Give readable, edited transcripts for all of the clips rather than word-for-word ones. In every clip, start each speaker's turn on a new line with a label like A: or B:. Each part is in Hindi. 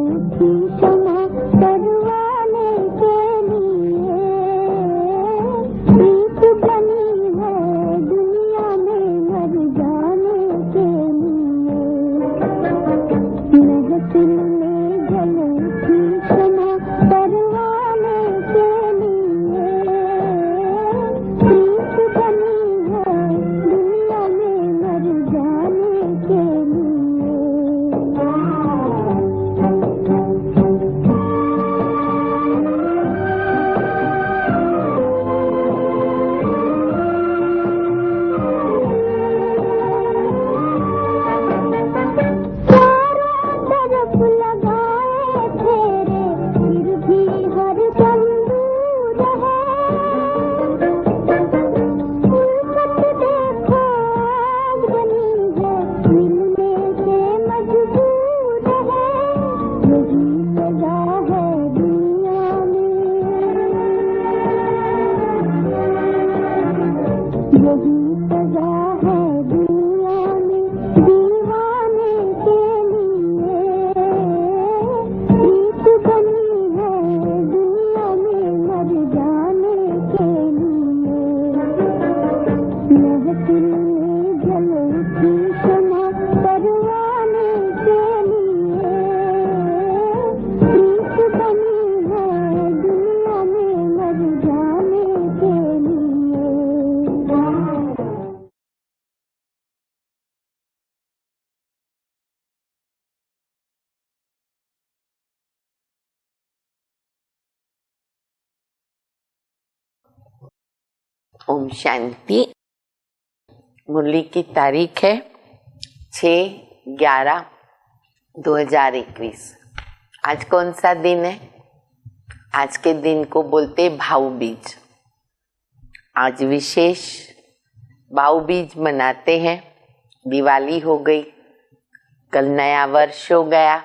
A: उठी क्षमा करवाने के लिए। प्रीत बनी है दुनिया में मर जाने के लिए। महफिल में जल उठी क्षमा करवाने के लिए। प्रीत बनी है दुनिया में मर जाने के लिए।
B: ओम शांति। मुरली की तारीख है 6/11/2021। आज कौन सा दिन है? आज के दिन को बोलते भाऊ बीज। आज विशेष भाऊ बीज मनाते हैं। दिवाली हो गई, कल नया वर्ष हो गया।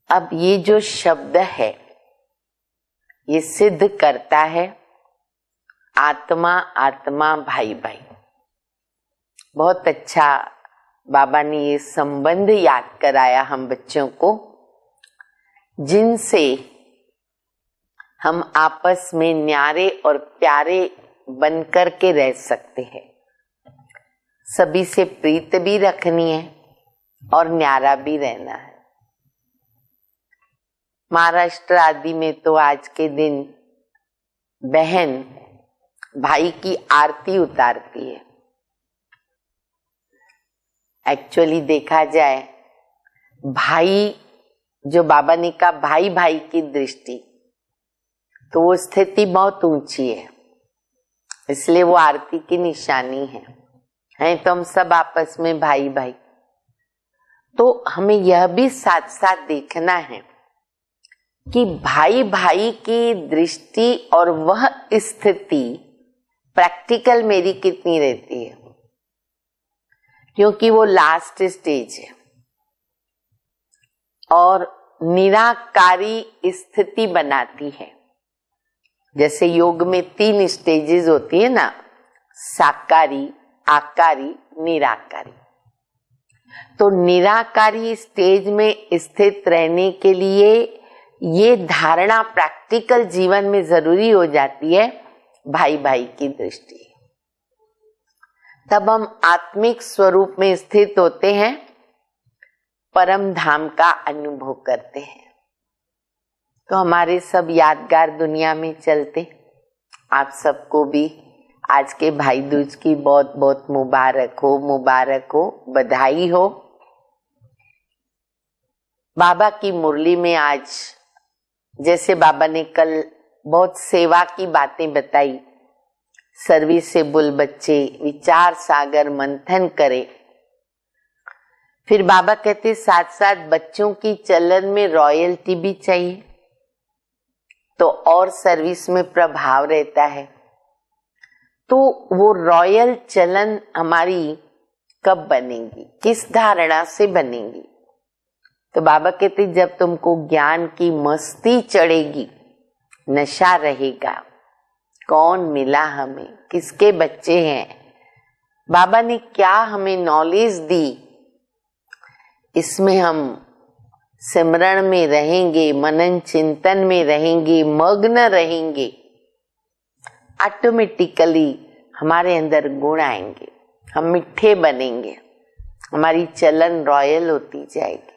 B: अब ये जो शब्द है ये सिद्ध करता है आत्मा आत्मा भाई भाई। बहुत अच्छा बाबा ने ये संबंध याद कराया हम बच्चों को, जिनसे हम आपस में न्यारे और प्यारे बनकर के रह सकते हैं। सभी से प्रीत भी रखनी है और न्यारा भी रहना है। महाराष्ट्र आदि में तो आज के दिन बहन भाई की आरती उतारती है। एक्चुअली देखा जाए, भाई जो बाबा ने कहा भाई भाई की दृष्टि, तो वो स्थिति बहुत ऊंची है, इसलिए वो आरती की निशानी है तो हम सब आपस में भाई भाई। तो हमें यह भी साथ साथ देखना है कि भाई भाई की दृष्टि और वह स्थिति प्रैक्टिकल मेरी कितनी रहती है, क्योंकि वो लास्ट स्टेज है और निराकारी स्थिति बनाती है। जैसे योग में 3 स्टेजेस होती है ना, साकारी, आकारी, निराकारी। तो निराकारी स्टेज में स्थित रहने के लिए ये धारणा प्रैक्टिकल जीवन में जरूरी हो जाती है, भाई भाई की दृष्टि। तब हम आत्मिक स्वरूप में स्थित होते हैं, परम धाम का अनुभव करते हैं। तो हमारे सब यादगार दुनिया में चलते। आप सबको भी आज के भाई दूज की बहुत बहुत मुबारक हो, बधाई हो। बाबा की मुरली में आज, जैसे बाबा ने कल बहुत सेवा की बातें बताई, सर्विसेबल बच्चे विचार सागर मंथन करे। फिर बाबा कहते साथ साथ बच्चों की चलन में रॉयल्टी भी चाहिए, तो और सर्विस में प्रभाव रहता है। तो वो रॉयल चलन हमारी कब बनेगी, किस धारणा से बनेगी? तो बाबा कहते जब तुमको ज्ञान की मस्ती चढ़ेगी, नशा रहेगा, कौन मिला हमें, किसके बच्चे हैं, बाबा ने क्या हमें नॉलेज दी, इसमें हम सिमरण में रहेंगे, मनन चिंतन में रहेंगे, मग्न रहेंगे, ऑटोमेटिकली हमारे अंदर गुण आएंगे, हम मीठे बनेंगे, हमारी चलन रॉयल होती जाएगी।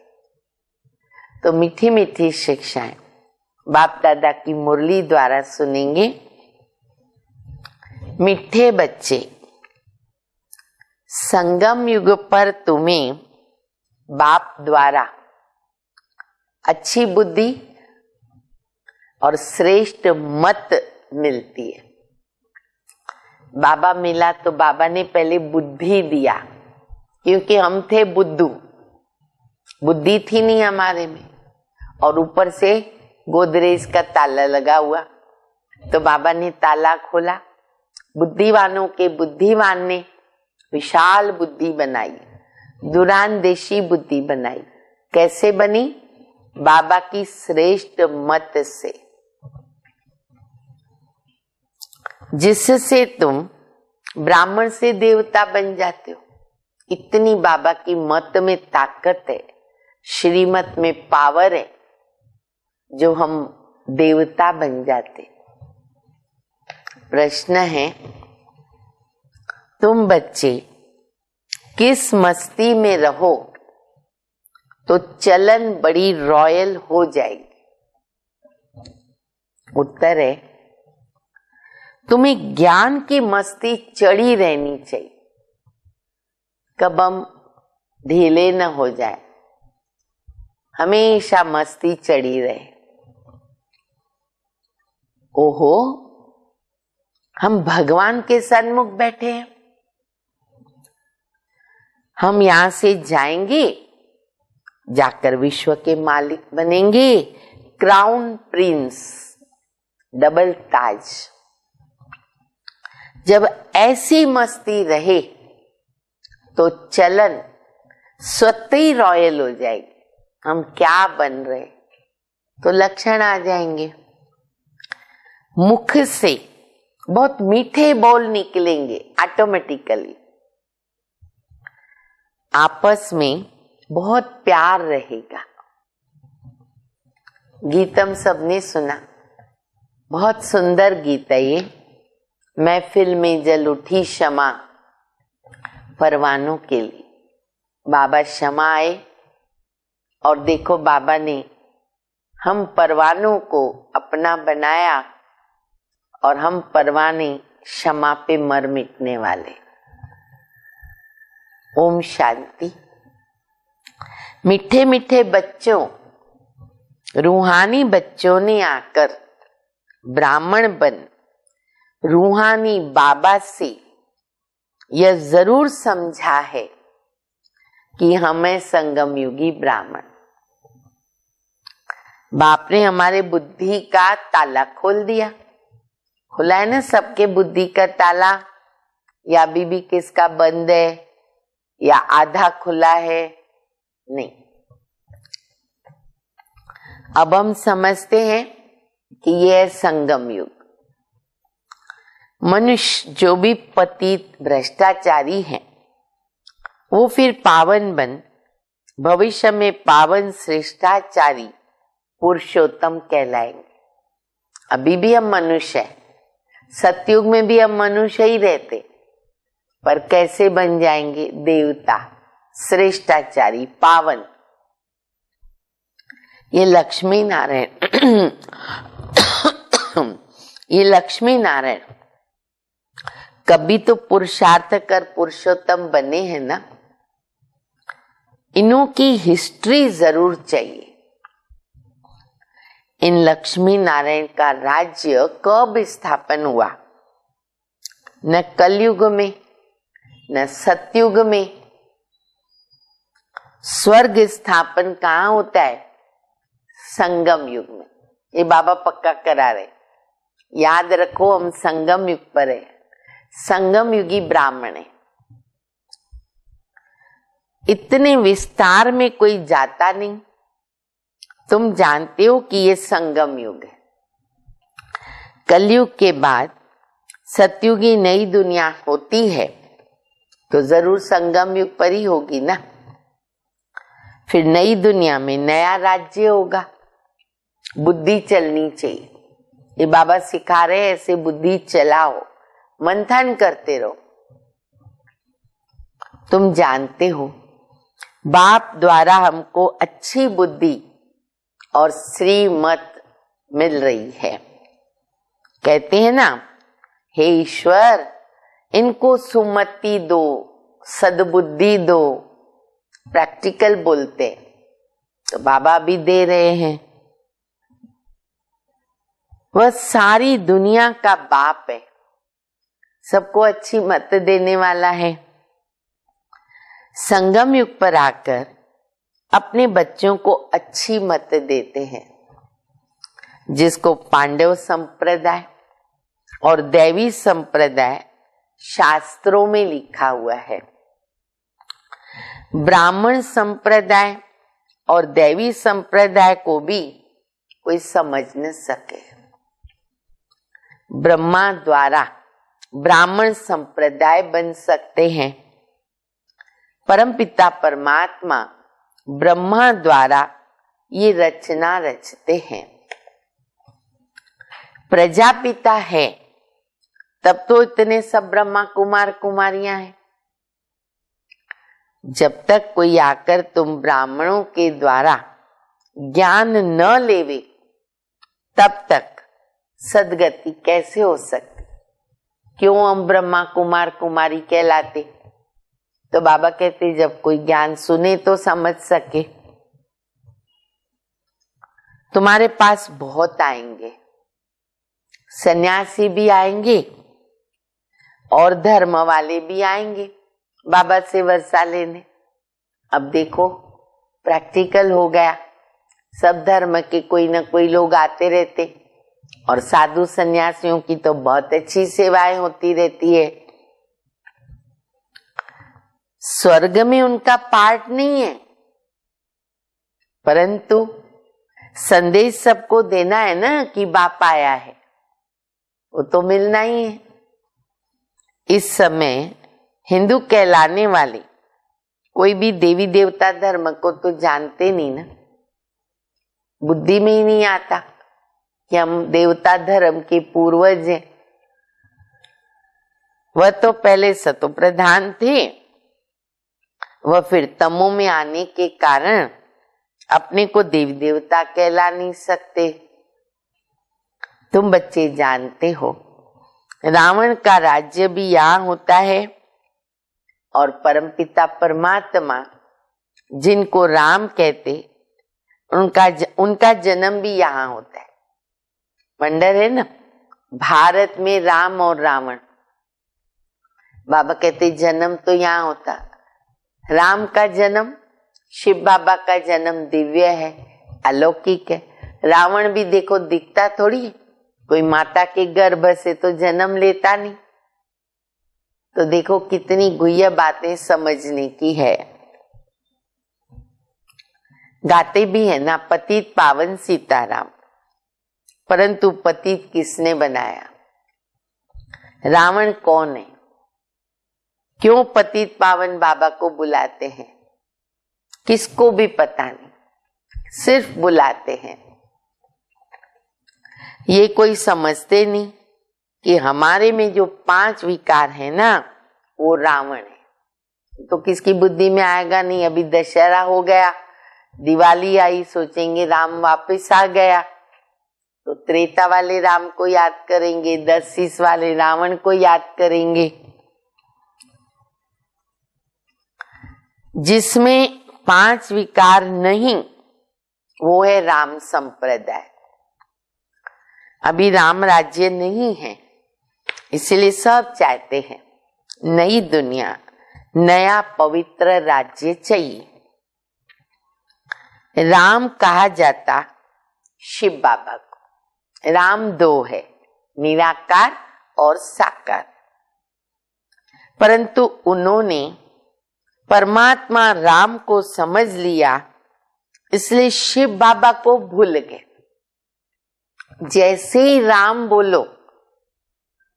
B: तो मीठी मीठी शिक्षाएं बाप दादा की मुरली द्वारा सुनेंगे। मीठे बच्चे, संगम युग पर तुम्हें बाप द्वारा अच्छी बुद्धि और श्रेष्ठ मत मिलती है। बाबा मिला तो बाबा ने पहले बुद्धि दिया, क्योंकि हम थे बुद्धू, बुद्धि थी नहीं हमारे में, और ऊपर से गोदरेज का ताला लगा हुआ। तो बाबा ने ताला खोला, बुद्धिवानों के बुद्धिवान ने विशाल बुद्धि बनाई, दूरांदेशी बुद्धि बनाई। कैसे बनी? बाबा की श्रेष्ठ मत से, जिससे तुम ब्राह्मण से देवता बन जाते हो। इतनी बाबा की मत में ताकत है, श्रीमत में पावर है, जो हम देवता बन जाते। प्रश्न है, तुम बच्चे किस मस्ती में रहो तो चलन बड़ी रॉयल हो जाएगी? उत्तर है, तुम्हें ज्ञान की मस्ती चढ़ी रहनी चाहिए, कब हम ढीले न हो जाए, हमेशा मस्ती चढ़ी रहे। ओहो, हम भगवान के सन्मुख बैठे हैं, हम यहां से जाएंगे, जाकर विश्व के मालिक बनेंगे, क्राउन प्रिंस, डबल ताज। जब ऐसी मस्ती रहे तो चलन स्वतः ही रॉयल हो जाएगी। हम क्या बन रहे तो लक्षण आ जाएंगे। मुख से बहुत मीठे बोल निकलेंगे ऑटोमेटिकली, आपस में बहुत प्यार रहेगा। गीतम सबने सुना, बहुत सुंदर गीत है ये। महफिल में जल उठी क्षमा परवानों के लिए। बाबा क्षमा आए और देखो बाबा ने हम परवानों को अपना बनाया, और हम परवाने क्षमा पे मर मिटने वाले। ओम शांति। मीठे मीठे बच्चों, रूहानी बच्चों ने आकर ब्राह्मण बन रूहानी बाबा से यह जरूर समझा है कि हमें संगम युगी ब्राह्मण। बाप ने हमारे बुद्धि का ताला खोल दिया। खुला है ना सबके बुद्धि का ताला, या अभी भी किसका बंद है, या आधा खुला है? नहीं। अब हम समझते हैं कि यह है संगम युग। मनुष्य जो भी पतित भ्रष्टाचारी हैं, वो फिर पावन बन भविष्य में पावन श्रेष्ठाचारी पुरुषोत्तम कहलाएंगे। अभी भी हम मनुष्य हैं, सतयुग में भी हम मनुष्य ही रहते, पर कैसे बन जाएंगे? देवता, श्रेष्ठाचारी, पावन। ये लक्ष्मी नारायण ये लक्ष्मी नारायण कभी तो पुरुषार्थ कर पुरुषोत्तम बने हैं ना। इनों की हिस्ट्री जरूर चाहिए। इन लक्ष्मी नारायण का राज्य कब स्थापन हुआ? न कलयुग में, न सतयुग में। स्वर्ग स्थापन कहाँ होता है? संगम युग में। ये बाबा पक्का करा रहे, याद रखो हम संगम युग पर है, संगम युगी ब्राह्मण है। इतने विस्तार में कोई जाता नहीं। तुम जानते हो कि ये संगम युग है। कलयुग के बाद सतयुगी नई दुनिया होती है तो जरूर संगम युग पर ही होगी ना। फिर नई दुनिया में नया राज्य होगा। बुद्धि चलनी चाहिए। ये बाबा सिखा रहे हैं, ऐसे बुद्धि चलाओ, मंथन करते रहो। तुम जानते हो बाप द्वारा हमको अच्छी बुद्धि और श्रीमत मिल रही है। कहते हैं ना, हे ईश्वर इनको सुमति दो, सद्बुद्धि दो। प्रैक्टिकल बोलते तो बाबा भी दे रहे हैं। वह सारी दुनिया का बाप है, सबको अच्छी मत देने वाला है। संगम युग पर आकर अपने बच्चों को अच्छी मत देते हैं, जिसको पांडव संप्रदाय और दैवी संप्रदाय शास्त्रों में लिखा हुआ है। ब्राह्मण संप्रदाय और दैवी संप्रदाय को भी कोई समझ न सके। ब्रह्मा द्वारा ब्राह्मण संप्रदाय बन सकते हैं। परमपिता परमात्मा ब्रह्मा द्वारा ये रचना रचते हैं। प्रजापिता है तब तो इतने सब ब्रह्मा कुमार कुमारियां हैं। जब तक कोई आकर तुम ब्राह्मणों के द्वारा ज्ञान न लेवे तब तक सदगति कैसे हो सकती? क्यों हम ब्रह्मा कुमार कुमारी कहलाते? तो बाबा कहते जब कोई ज्ञान सुने तो समझ सके। तुम्हारे पास बहुत आएंगे, सन्यासी भी आएंगे और धर्म वाले भी आएंगे बाबा से वर्षा लेने। अब देखो प्रैक्टिकल हो गया, सब धर्म के कोई न कोई लोग आते रहते और साधु सन्यासियों की तो बहुत अच्छी सेवाएं होती रहती है। स्वर्ग में उनका पार्ट नहीं है, परंतु संदेश सबको देना है ना कि बाप आया है, वो तो मिलना ही है। इस समय हिंदू कहलाने वाले कोई भी देवी देवता धर्म को तो जानते नहीं ना, बुद्धि में ही नहीं आता कि हम देवता धर्म के पूर्वज हैं। वह तो पहले सतो प्रधान थे, वह फिर तमो में आने के कारण अपने को देवी देवता कहला नहीं सकते। तुम बच्चे जानते हो रावण का राज्य भी यहाँ होता है और परमपिता परमात्मा जिनको राम कहते उनका जन्म भी यहाँ होता है। वंडर है ना, भारत में राम और रावण। बाबा कहते जन्म तो यहाँ होता। राम का जन्म, शिव बाबा का जन्म दिव्य है, अलौकिक है। रावण भी देखो दिखता थोड़ी है, कोई माता के गर्भ से तो जन्म लेता नहीं। तो देखो कितनी गुह्य बातें समझने की है। गाते भी है ना, पतित पावन सीताराम, परंतु पतित किसने बनाया? रावण कौन है? क्यों पतित पावन बाबा को बुलाते हैं? किसको भी पता नहीं, सिर्फ बुलाते हैं। ये कोई समझते नहीं कि हमारे में जो 5 विकार है ना, वो रावण है। तो किसकी बुद्धि में आएगा नहीं। अभी दशहरा हो गया, दिवाली आई, सोचेंगे राम वापस आ गया, तो त्रेता वाले राम को याद करेंगे, 10 शीश वाले रावण को याद करेंगे। जिसमें 5 विकार नहीं, वो है राम संप्रदाय। अभी राम राज्य नहीं है, इसलिए सब चाहते हैं नई दुनिया, नया पवित्र राज्य चाहिए। राम कहा जाता शिव बाबा को। राम 2 है, निराकार और साकार। परंतु उन्होंने परमात्मा राम को समझ लिया, इसलिए शिव बाबा को भूल गए। जैसे ही राम बोलो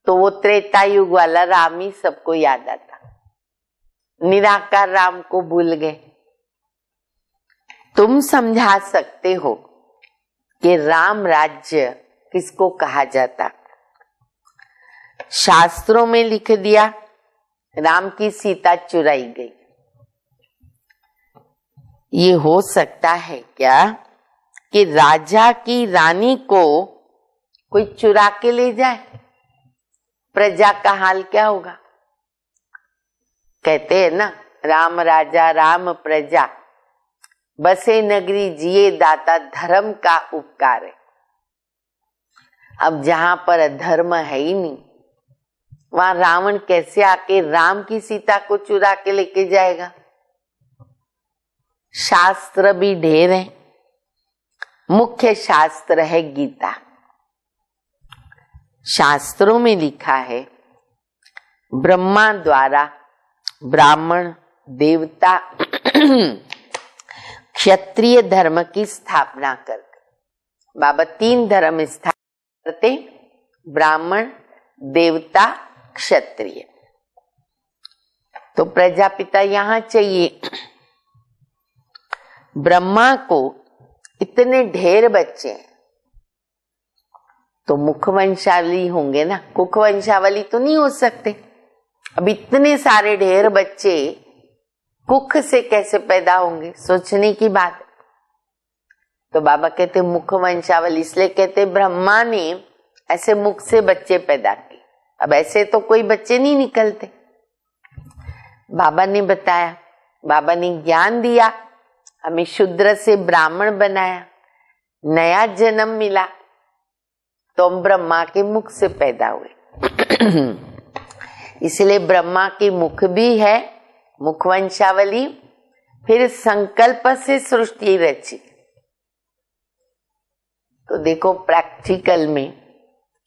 B: तो वो त्रेता युग वाला राम ही सबको याद आता। निराकार राम को भूल गए। तुम समझा सकते हो कि राम राज्य किसको कहा जाता? शास्त्रों में लिख दिया राम की सीता चुराई गई। ये हो सकता है क्या कि राजा की रानी को कोई चुरा के ले जाए? प्रजा का हाल क्या होगा? कहते हैं ना, राम राजा राम प्रजा, बसे नगरी जिए दाता, धर्म का उपकार है। अब जहां पर धर्म है ही नहीं, वहां रावण कैसे आके राम की सीता को चुरा के लेके जाएगा? शास्त्र भी ढेर है। मुख्य शास्त्र है गीता। शास्त्रों में लिखा है ब्रह्मा द्वारा ब्राह्मण, देवता, क्षत्रिय धर्म की स्थापना करके बाबा 3 धर्म स्थापना करते, ब्राह्मण, देवता, क्षत्रिय। तो प्रजापिता यहां चाहिए। ब्रह्मा को इतने ढेर बच्चे हैं तो मुखवंशावली होंगे ना, कुखवंशावली तो नहीं हो सकते। अब इतने सारे ढेर बच्चे कुख से कैसे पैदा होंगे? सोचने की बात। तो बाबा कहते मुखवंशावली, इसलिए कहते ब्रह्मा ने ऐसे मुख से बच्चे पैदा किए। अब ऐसे तो कोई बच्चे नहीं निकलते। बाबा ने बताया, बाबा ने ज्ञान दिया, हमें शूद्र से ब्राह्मण बनाया, नया जन्म मिला, तो हम ब्रह्मा के मुख से पैदा हुए। इसलिए ब्रह्मा की मुख भी है, मुखवंशावली, फिर संकल्प से सृष्टि रची। तो देखो प्रैक्टिकल में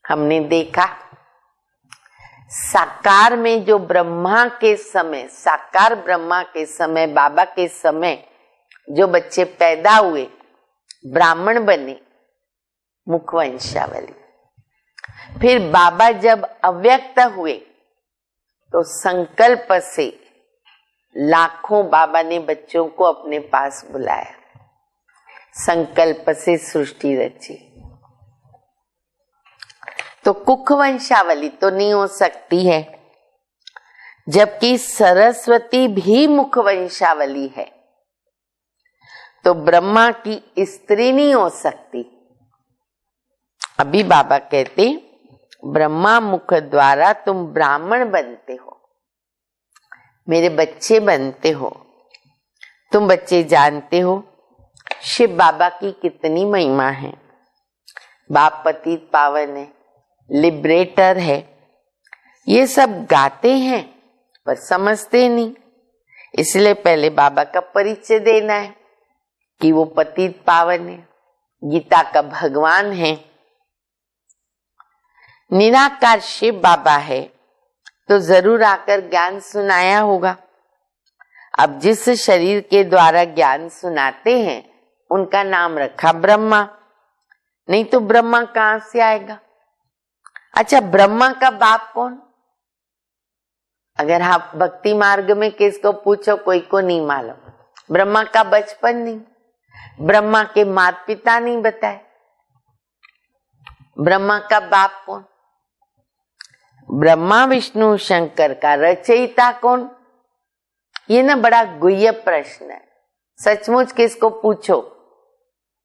B: हमने देखा, साकार में जो ब्रह्मा के समय, साकार ब्रह्मा के समय, बाबा के समय जो बच्चे पैदा हुए, ब्राह्मण बने, मुखवंशावली। फिर बाबा जब अव्यक्त हुए तो संकल्प से लाखों बाबा ने बच्चों को अपने पास बुलाया, संकल्प से सृष्टि रची। तो कुखवंशावली तो नहीं हो सकती है, जबकि सरस्वती भी मुखवंशावली है। तो ब्रह्मा की स्त्री नहीं हो सकती। अभी बाबा कहते ब्रह्मा मुख द्वारा तुम ब्राह्मण बनते हो, मेरे बच्चे बनते हो। तुम बच्चे जानते हो शिव बाबा की कितनी महिमा है। बाप पतित पावन है, लिबरेटर है, ये सब गाते हैं पर समझते नहीं। इसलिए पहले बाबा का परिचय देना है कि वो पतित पावन है, गीता का भगवान है, निराकार शिव बाबा है, तो जरूर आकर ज्ञान सुनाया होगा। अब जिस शरीर के द्वारा ज्ञान सुनाते हैं उनका नाम रखा ब्रह्मा, नहीं तो ब्रह्मा कहां से आएगा? अच्छा, ब्रह्मा का बाप कौन? अगर आप भक्ति मार्ग में किसको पूछो, कोई को नहीं मालूम। ब्रह्मा का बचपन नहीं, ब्रह्मा के माता पिता नहीं बताए। ब्रह्मा का बाप कौन? ब्रह्मा विष्णु शंकर का रचयिता कौन? ये ना बड़ा गुह्य प्रश्न है। सचमुच किसको पूछो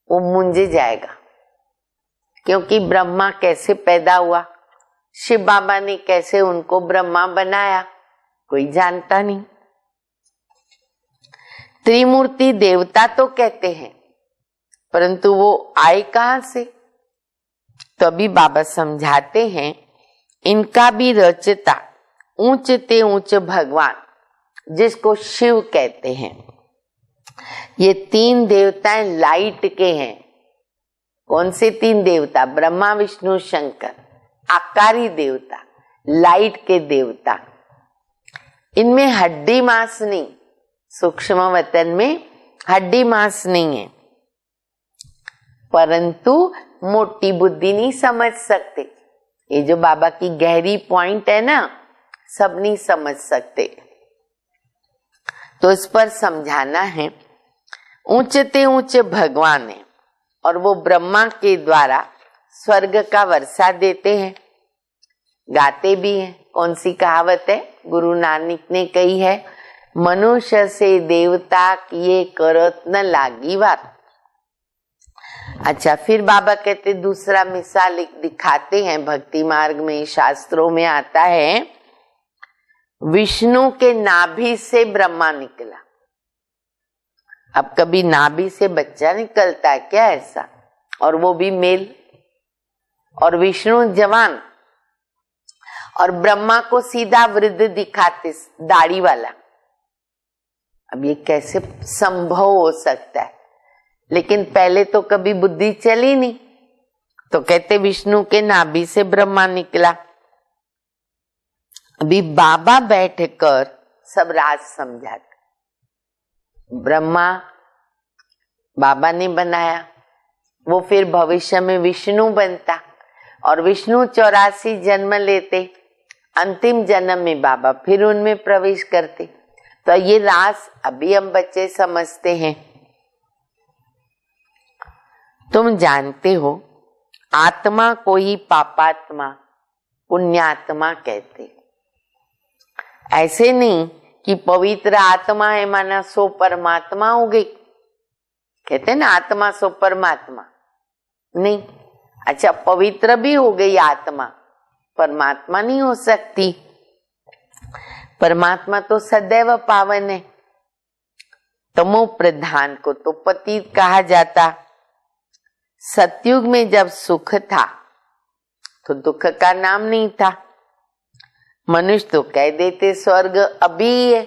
B: वो मुंझे जाएगा, क्योंकि ब्रह्मा कैसे पैदा हुआ, शिव बाबा ने कैसे उनको ब्रह्मा बनाया, कोई जानता नहीं। त्रिमूर्ति देवता तो कहते हैं, परंतु वो आए कहां से? तो अभी बाबा समझाते हैं, इनका भी रचता ऊंचते ऊंच भगवान, जिसको शिव कहते हैं। ये 3 देवताएं लाइट के हैं। कौन से 3 देवता? ब्रह्मा विष्णु शंकर, आकारी देवता, लाइट के देवता। इनमें हड्डी मांस नहीं, सूक्ष्म वतन में हड्डी मांस नहीं है, परंतु मोटी बुद्धि नहीं समझ सकते। ये जो बाबा की गहरी पॉइंट है ना, सब नहीं समझ सकते, तो इस पर समझाना है। ऊंचते ऊंचे भगवान है और वो ब्रह्मा के द्वारा स्वर्ग का वर्षा देते हैं, गाते भी हैं। कौन सी कहावत है? गुरु नानक ने कही है, मनुष्य से देवता किए करत न लागी बात। अच्छा, फिर बाबा कहते दूसरा मिसाल दिखाते हैं, भक्ति मार्ग में शास्त्रों में आता है, विष्णु के नाभि से ब्रह्मा निकला। अब कभी नाभि से बच्चा निकलता है क्या ऐसा? और वो भी मेल, और विष्णु जवान, और ब्रह्मा को सीधा वृद्ध दिखाते, दाढ़ी वाला। अब ये कैसे संभव हो सकता है? लेकिन पहले तो कभी बुद्धि चली नहीं, तो कहते विष्णु के नाभि से ब्रह्मा निकला। अभी बाबा बैठकर सब राज समझाते। ब्रह्मा बाबा ने बनाया, वो फिर भविष्य में विष्णु बनता और विष्णु 84 जन्म लेते, अंतिम जन्म में बाबा फिर उनमें प्रवेश करते। तो ये राज अभी हम बच्चे समझते हैं। तुम जानते हो, आत्मा को ही पापात्मा पुण्यात्मा कहते। ऐसे नहीं कि पवित्र आत्मा है माना सो परमात्मा हो गई, कहते ना आत्मा सो परमात्मा नहीं। अच्छा, पवित्र भी हो गई आत्मा, परमात्मा नहीं हो सकती। परमात्मा तो सदैव पावन है। तमो प्रधान को तो पतित कहा जाता। सतयुग में जब सुख था तो दुख का नाम नहीं था। मनुष्य तो कह देते स्वर्ग अभी है,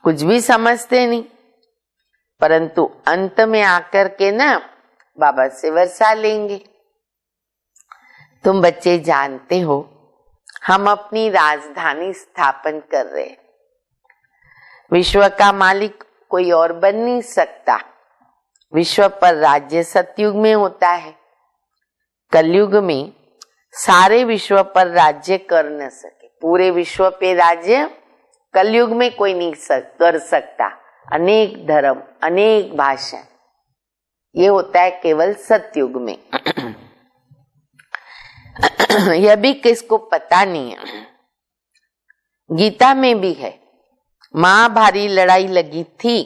B: कुछ भी समझते नहीं। परंतु अंत में आकर के ना बाबा से वर्षा लेंगे। तुम बच्चे जानते हो, हम अपनी राजधानी स्थापन कर रहे हैं। विश्व का मालिक कोई और बन नहीं सकता। विश्व पर राज्य सतयुग में होता है। कलयुग में सारे विश्व पर राज्य कर न सके। पूरे विश्व पे राज्य कलयुग में कोई नहीं कर सकता। अनेक धर्म, अनेक भाषा, ये होता है केवल सतयुग में। यह भी किसको पता नहीं है। गीता में भी है, महाभारी लड़ाई लगी थी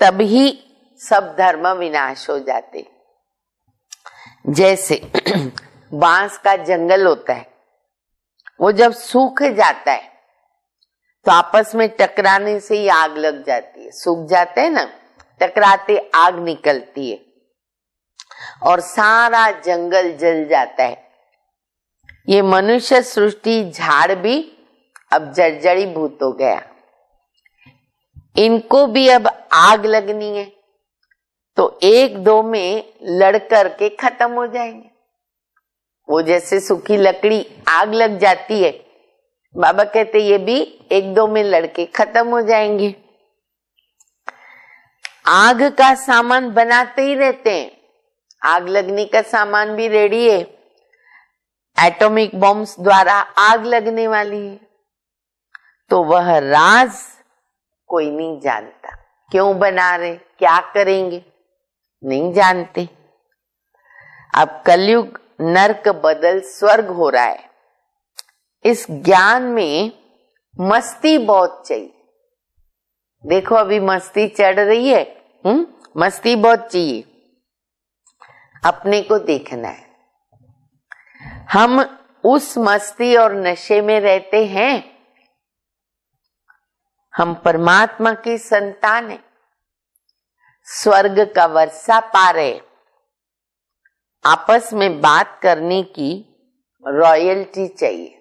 B: तभी सब धर्म विनाश हो जाते। जैसे बांस का जंगल होता है, वो जब सूख जाता है तो आपस में टकराने से ही आग लग जाती है। सूख जाते हैं ना, टकराते आग निकलती है और सारा जंगल जल जाता है। ये मनुष्य सृष्टि झाड़ भी अब जर्जरी भूत हो गया। इनको भी अब आग लगनी है तो एक दो में लड़ करके खत्म हो जाएंगे। वो जैसे सूखी लकड़ी आग लग जाती है, बाबा कहते ये भी एक दो में लड़के खत्म हो जाएंगे। आग का सामान बनाते ही रहते हैं। आग लगने का सामान भी रेडी है। एटॉमिक बॉम्ब्स द्वारा आग लगने वाली है। तो वह राज कोई नहीं जानता। क्यों बना रहे, क्या करेंगे, नहीं जानते। अब कलयुग नरक बदल स्वर्ग हो रहा है। इस ज्ञान में मस्ती बहुत चाहिए। देखो अभी मस्ती चढ़ रही है, मस्ती बहुत चाहिए। अपने को देखना है। हम उस मस्ती और नशे में रहते हैं। हम परमात्मा की संतान है, स्वर्ग का वर्षा पा रहे। आपस में बात करने की रॉयल्टी चाहिए।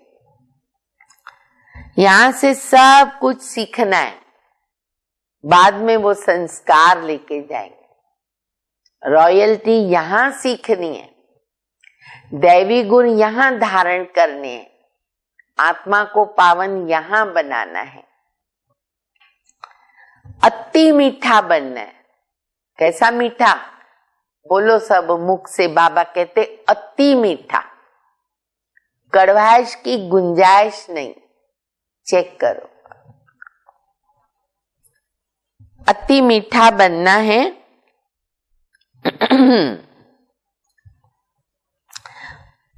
B: यहां से सब कुछ सीखना है, बाद में वो संस्कार लेके जाएंगे। रॉयल्टी यहां सीखनी है, दैवी गुण यहां धारण करने हैं, आत्मा को पावन यहां बनाना है, अति मीठा बनना है। कैसा मीठा? बोलो सब मुख से। बाबा कहते अति मीठा, कड़वाइश की गुंजाइश नहीं। चेक करो। अति मीठा बनना है।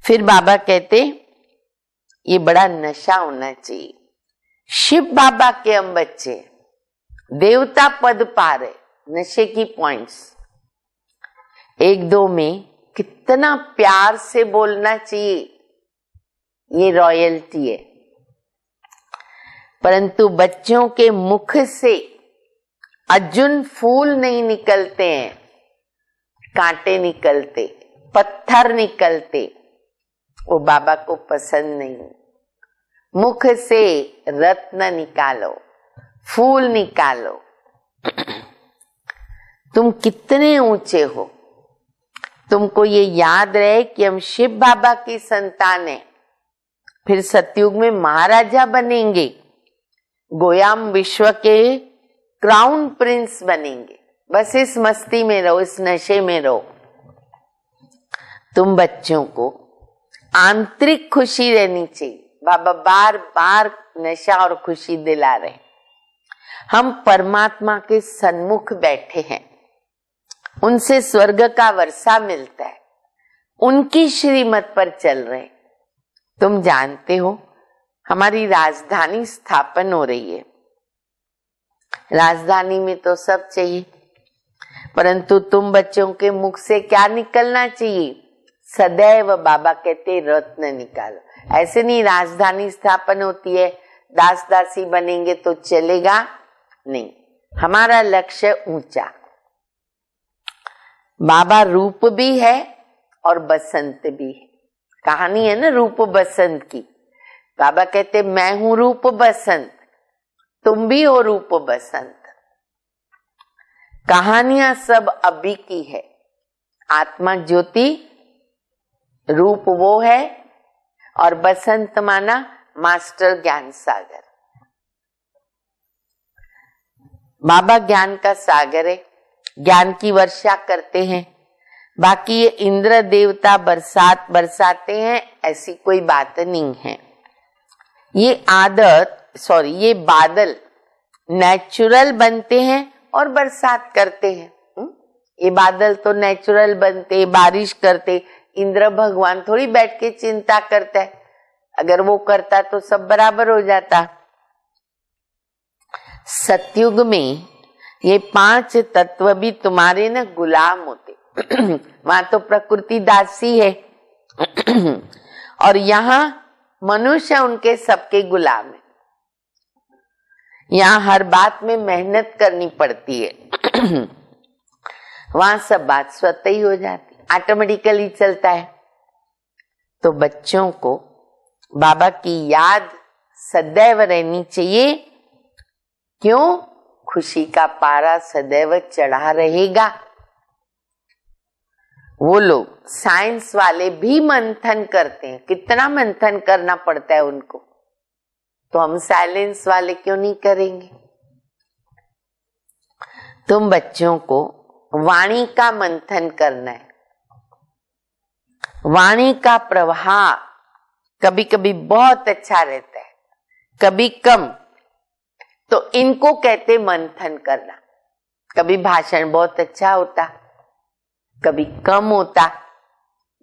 B: फिर बाबा कहते ये बड़ा नशा होना चाहिए। शिव बाबा के हम बच्चे, देवता पद पा रहे, नशे की पॉइंट्स। एक दो में कितना प्यार से बोलना चाहिए, ये रॉयल्टी है। परंतु बच्चों के मुख से अर्जुन फूल नहीं निकलते हैं, कांटे निकलते, पत्थर निकलते, वो बाबा को पसंद नहीं। मुख से रत्न निकालो, फूल निकालो। तुम कितने ऊंचे हो, तुमको ये याद रहे कि हम शिव बाबा की संतान हैं। फिर सतयुग में महाराजा बनेंगे, गोयाम विश्व के क्राउन प्रिंस बनेंगे। बस इस मस्ती में रहो, इस नशे में रहो। तुम बच्चों को आंतरिक खुशी रहनी चाहिए। बाबा बार बार नशा और खुशी दिला रहे। हम परमात्मा के सन्मुख बैठे हैं, उनसे स्वर्ग का वर्षा मिलता है, उनकी श्रीमत पर चल रहे। तुम जानते हो हमारी राजधानी स्थापन हो रही है। राजधानी में तो सब चाहिए, परंतु तुम बच्चों के मुख से क्या निकलना चाहिए? सदैव बाबा कहते रत्न निकालो। ऐसे नहीं राजधानी स्थापन होती है, दास दासी बनेंगे तो चलेगा नहीं। हमारा लक्ष्य ऊंचा। बाबा रूप भी है और बसंत भी है। कहानी है ना रूप बसंत की। बाबा कहते मैं हूं रूप बसंत, तुम भी हो रूप बसंत। कहानियां सब अभी की है। आत्मा ज्योति रूप वो है, और बसंत माना मास्टर ज्ञान सागर। बाबा ज्ञान का सागर है, ज्ञान की वर्षा करते हैं। बाकी ये इंद्र देवता बरसात बरसाते हैं, ऐसी कोई बात नहीं है। ये ये बादल नेचुरल बनते हैं और बरसात करते हैं। ये बादल तो नेचुरल बनते, बारिश करते। इंद्र भगवान थोड़ी बैठ के चिंता करता है, अगर वो करता तो सब बराबर हो जाता। सतयुग में ये 5 तत्व भी तुम्हारे न गुलाम होते। वहां तो प्रकृति दासी है और यहाँ मनुष्य उनके सबके गुलाम है। यहाँ हर बात में मेहनत करनी पड़ती है। वहां सब बात स्वतः ही हो जाती, ऑटोमेटिकली चलता है। तो बच्चों को बाबा की याद सदैव रहनी चाहिए। क्यों? खुशी का पारा सदैव चढ़ा रहेगा। वो लोग साइंस वाले भी मंथन करते हैं, कितना मंथन करना पड़ता है उनको, तो हम साइलेंस वाले क्यों नहीं करेंगे? तुम बच्चों को वाणी का मंथन करना है। वाणी का प्रवाह कभी कभी बहुत अच्छा रहता है, कभी कम। तो इनको कहते मंथन करना। कभी भाषण बहुत अच्छा होता, कभी कम होता।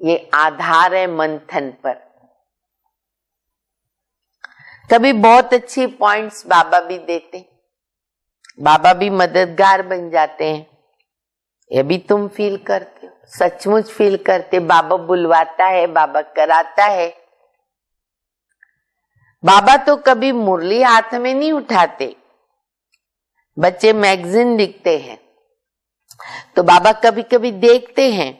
B: ये आधार है मंथन पर। कभी बहुत अच्छी पॉइंट्स बाबा भी देते, बाबा भी मददगार बन जाते हैं। ये भी तुम फील करते हो, सचमुच फील करते। बाबा बुलवाता है, बाबा कराता है। बाबा तो कभी मुरली हाथ में नहीं उठाते। बच्चे मैगजीन लिखते हैं तो बाबा कभी कभी देखते हैं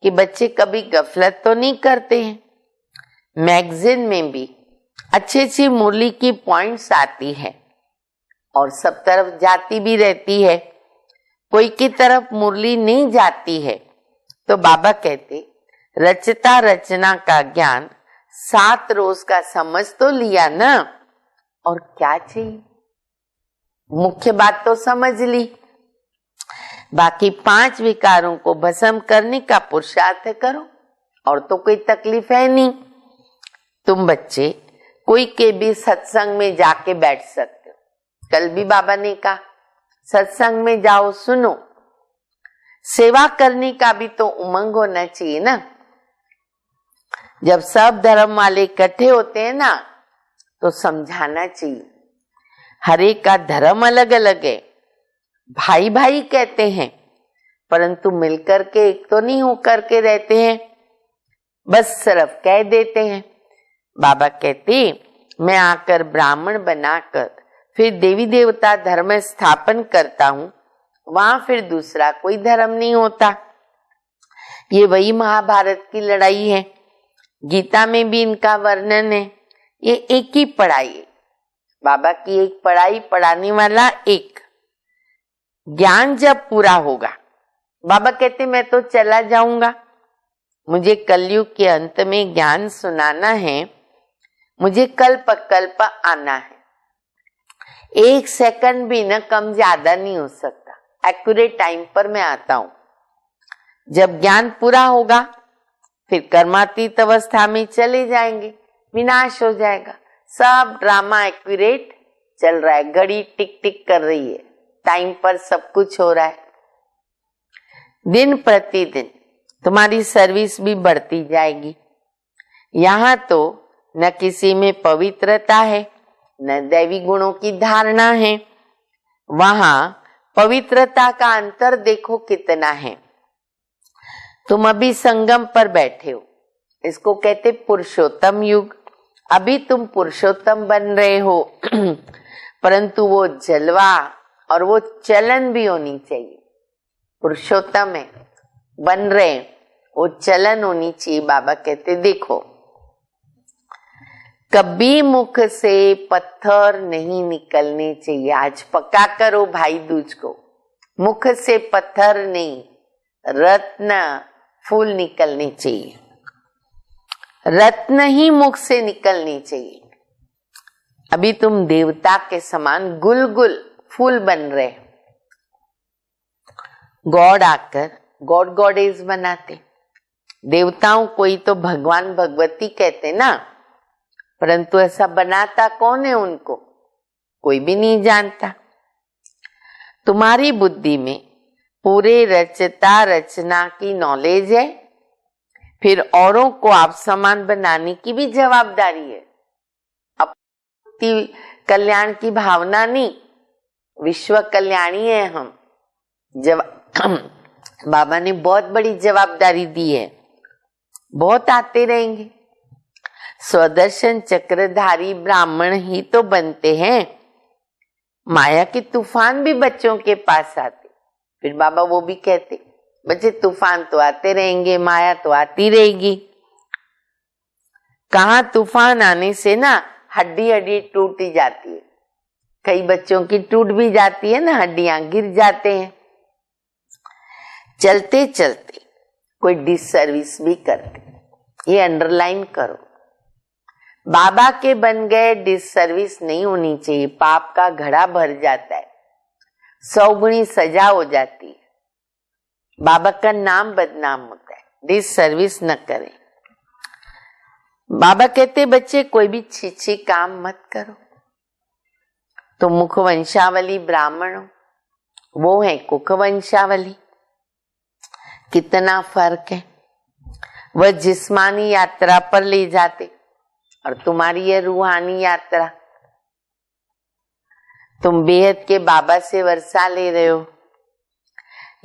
B: कि बच्चे कभी गफलत तो नहीं करते हैं। मैगजीन में भी अच्छी अच्छी मुरली की पॉइंट्स आती है और सब तरफ जाती भी रहती है, कोई की तरफ मुरली नहीं जाती है। तो बाबा कहते रचता रचना का ज्ञान, 7 रोज का समझ तो लिया ना, और क्या चाहिए? मुख्य बात तो समझ ली, बाकी 5 विकारों को भस्म करने का पुरुषार्थ करो, और तो कोई तकलीफ है नहीं। तुम बच्चे कोई के भी सत्संग में जाके बैठ सकते हो। कल भी बाबा ने कहा सत्संग में जाओ, सुनो। सेवा करने का भी तो उमंग होना चाहिए ना। जब सब धर्म वाले इकट्ठे होते हैं ना, तो समझाना चाहिए। हर एक का धर्म अलग अलग है, भाई भाई कहते हैं, परंतु मिलकर के एक तो नहीं होकर के रहते हैं, बस सिर्फ कह देते हैं। बाबा कहते, मैं आकर ब्राह्मण बनाकर फिर देवी देवता धर्म स्थापन करता हूं, वहां फिर दूसरा कोई धर्म नहीं होता। ये वही महाभारत की लड़ाई है, गीता में भी इनका वर्णन है। ये एक ही पढ़ाई है, बाबा की एक पढ़ाई, पढ़ाने वाला एक। ज्ञान जब पूरा होगा, बाबा कहते मैं तो चला जाऊंगा, मुझे कलयुग के अंत में ज्ञान सुनाना है, मुझे कल्प कल्प आना है। एक सेकंड भी न कम ज्यादा नहीं हो सकता, एक्यूरेट टाइम पर मैं आता हूं। जब ज्ञान पूरा होगा, फिर कर्मातीत अवस्था में चले जाएंगे, विनाश हो जाएगा। सब ड्रामा एक्यूरेट चल रहा है, घड़ी टिक टिक कर रही है, टाइम पर सब कुछ हो रहा है। दिन प्रतिदिन तुम्हारी सर्विस भी बढ़ती जाएगी। यहाँ तो न किसी में पवित्रता है, न दैवी गुणों की धारणा है। वहां पवित्रता का अंतर देखो कितना है। तुम अभी संगम पर बैठे हो, इसको कहते पुरुषोत्तम युग। अभी तुम पुरुषोत्तम बन रहे हो, परंतु वो जलवा और वो चलन भी होनी चाहिए। पुरुषोत्तम है, बन रहे, वो चलन होनी चाहिए। बाबा कहते देखो, कभी मुख से पत्थर नहीं निकलने चाहिए। आज पक्का करो भाई दूज को, मुख से पत्थर नहीं, रत्न फूल निकलने चाहिए। रत्न ही मुख से निकलनी चाहिए। अभी तुम देवता के समान गुलगुल फूल बन रहे। गॉड आकर गॉड गॉडेस बनाते, देवताओं कोई तो भगवान भगवती कहते ना, परंतु ऐसा बनाता कौन है उनको, कोई भी नहीं जानता। तुम्हारी बुद्धि में पूरे रचता रचना की नॉलेज है, फिर औरों को आप समान बनाने की भी जवाबदारी है। अपनी कल्याण की भावना नहीं, विश्व कल्याणी है हम। बाबा ने बहुत बड़ी जवाबदारी दी है, बहुत आते रहेंगे। स्वदर्शन चक्रधारी ब्राह्मण ही तो बनते हैं। माया के तूफान भी बच्चों के पास आते, फिर बाबा वो भी कहते बच्चे तूफान तो आते रहेंगे, माया तो आती रहेगी। कहाँ तूफान आने से ना हड्डी हड्डी टूट जाती है, कई बच्चों की टूट भी जाती है ना, हड्डियां गिर जाते हैं। चलते चलते कोई डिससर्विस भी करते, ये अंडरलाइन करो। बाबा के बन गए डिससर्विस नहीं होनी चाहिए, पाप का घड़ा भर जाता है, 100 गुणी सजा हो जाती है, बाबा का नाम बदनाम होता है। डिससर्विस न करें। बाबा कहते बच्चे कोई भी छीछी काम मत करो। तो मुख वंशावली ब्राह्मण हो, वो है कुख वंशावली। कितना फर्क है। वह जिस्मानी यात्रा पर ले जाते और तुम्हारी ये रूहानी यात्रा। तुम बेहद के बाबा से वर्षा ले रहे हो।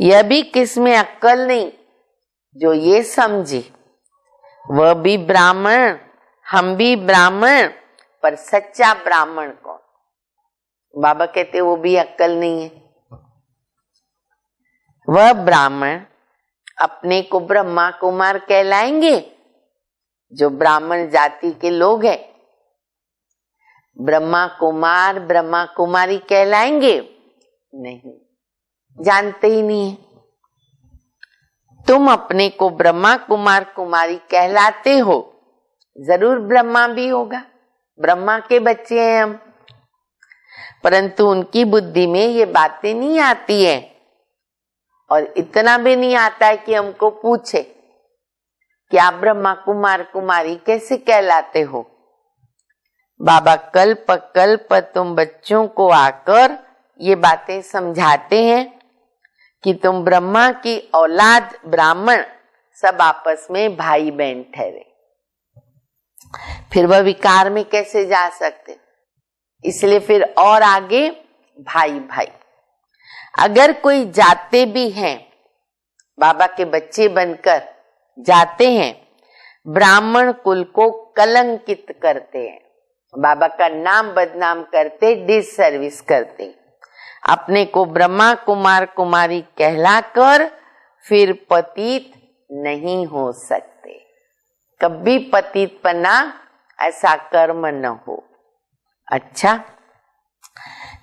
B: यह भी किसमें अक्ल नहीं, जो ये समझे वह भी ब्राह्मण, हम भी ब्राह्मण, पर सच्चा ब्राह्मण कौन? बाबा कहते वो भी अक्ल नहीं है। वह ब्राह्मण अपने को ब्रह्मा कुमार कहलाएंगे जो ब्राह्मण जाति के लोग हैं। ब्रह्मा कुमार ब्रह्मा कुमारी कहलाएंगे नहीं, जानते ही नहीं है। तुम अपने को ब्रह्मा कुमार कुमारी कहलाते हो, जरूर ब्रह्मा भी होगा, ब्रह्मा के बच्चे हैं हम, परंतु उनकी बुद्धि में ये बातें नहीं आती है। और इतना भी नहीं आता है कि हमको पूछे कि आप ब्रह्मा कुमार कुमारी कैसे कहलाते हो। बाबा कल्प कल्प तुम बच्चों को आकर ये बातें समझाते हैं कि तुम ब्रह्मा की औलाद ब्राह्मण सब आपस में भाई बहन ठहरे, फिर वह विकार में कैसे जा सकते, इसलिए फिर और आगे भाई भाई। अगर कोई जाते भी हैं, बाबा के बच्चे बनकर जाते हैं, ब्राह्मण कुल को कलंकित करते हैं, बाबा का नाम बदनाम करते, डिससर्विस करते, अपने को ब्रह्मा कुमार कुमारी कहलाकर फिर पतित नहीं हो सकते। कभी पतितपना ऐसा कर्म न हो। अच्छा,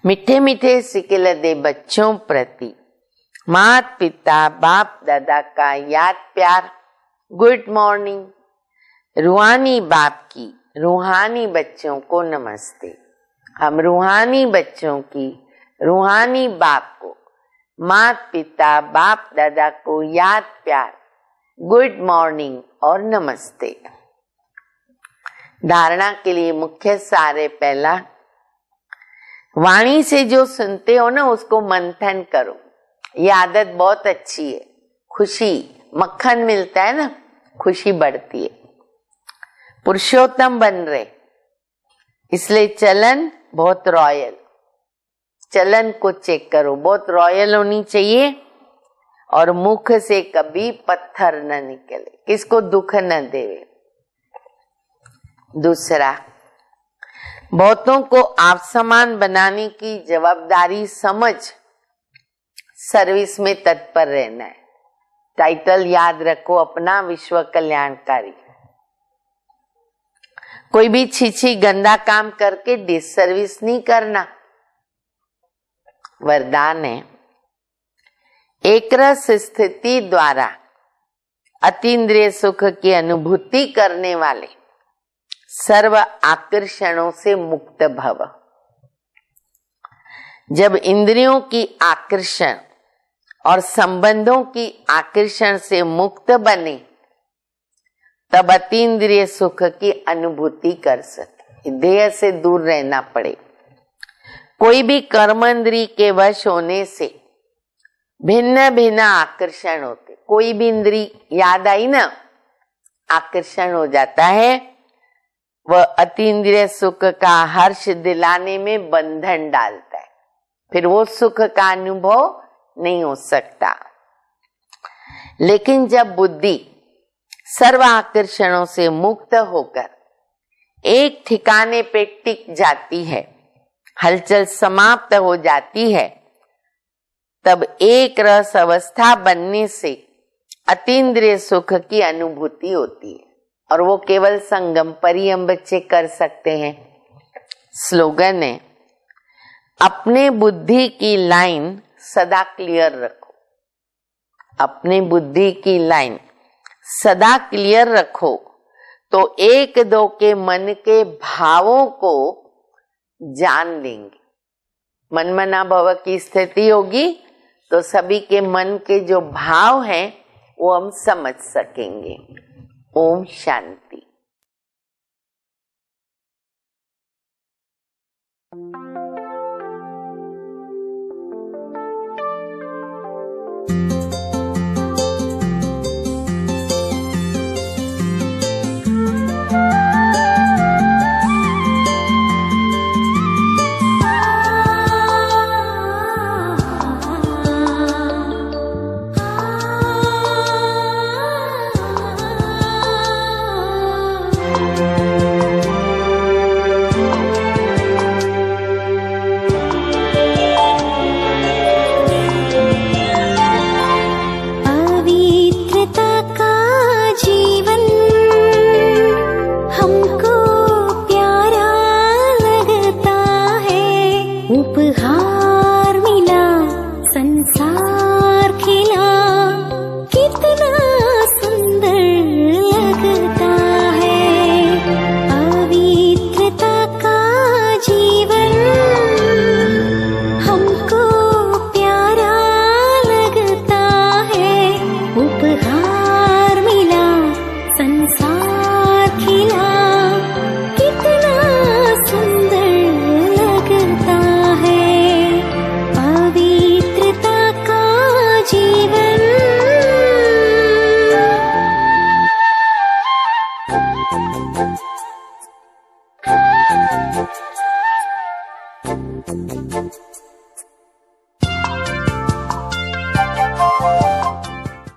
B: मीठे मीठे सिके दे बच्चों प्रति माता पिता बाप दादा का याद प्यार, गुड मॉर्निंग। रूहानी बाप की रूहानी बच्चों को नमस्ते। हम रूहानी बच्चों की रूहानी बाप को, माता पिता बाप दादा को याद प्यार, गुड मॉर्निंग और नमस्ते। धारणा के लिए मुख्य सारे, पहला, वाणी से जो सुनते हो ना उसको मंथन करो। ये आदत बहुत अच्छी है। खुशी, मक्खन मिलता है ना, खुशी बढ़ती है। पुरुषोत्तम बन रहे, इसलिए चलन बहुत रॉयल, चलन को चेक करो, बहुत रॉयल होनी चाहिए और मुख से कभी पत्थर न निकले, किसको दुख न देवे। दूसरा, बहुतों को आप समान बनाने की जवाबदारी समझ सर्विस में तत्पर रहना है। टाइटल याद रखो अपना, विश्व कल्याणकारी। कोई भी छीछी गंदा काम करके डिससर्विस नहीं करना। वरदान है, एक रस स्थिति द्वारा अतीन्द्रिय सुख की अनुभूति करने वाले सर्व आकर्षणों से मुक्त भव। जब इंद्रियों की आकर्षण और संबंधों की आकर्षण से मुक्त बने, तब अतीन्द्रिय सुख की अनुभूति कर सके। देह से दूर रहना पड़े। कोई भी कर्मेंद्रिय के वश होने से भिन्न भिन्न आकर्षण होते। कोई भी इंद्रिय याद आई ना, आकर्षण हो जाता है। वह अतीन्द्रिय सुख का हर्ष दिलाने में बंधन डालता है, फिर वो सुख का अनुभव नहीं हो सकता। लेकिन जब बुद्धि सर्व आकर्षणों से मुक्त होकर एक ठिकाने पे टिक जाती है, हलचल समाप्त हो जाती है, तब एक रस अवस्था बनने से अतीन्द्रिय सुख की अनुभूति होती है और वो केवल संगम पर ही हम बच्चे कर सकते हैं। स्लोगन है, अपने बुद्धि की लाइन सदा क्लियर रखो। अपने बुद्धि की लाइन सदा क्लियर रखो तो एक दो के मन के भावों को जान लेंगे। मनमना भव की स्थिति होगी तो सभी के मन के जो भाव हैं वो हम समझ सकेंगे। ओम शांति।
A: Thank you.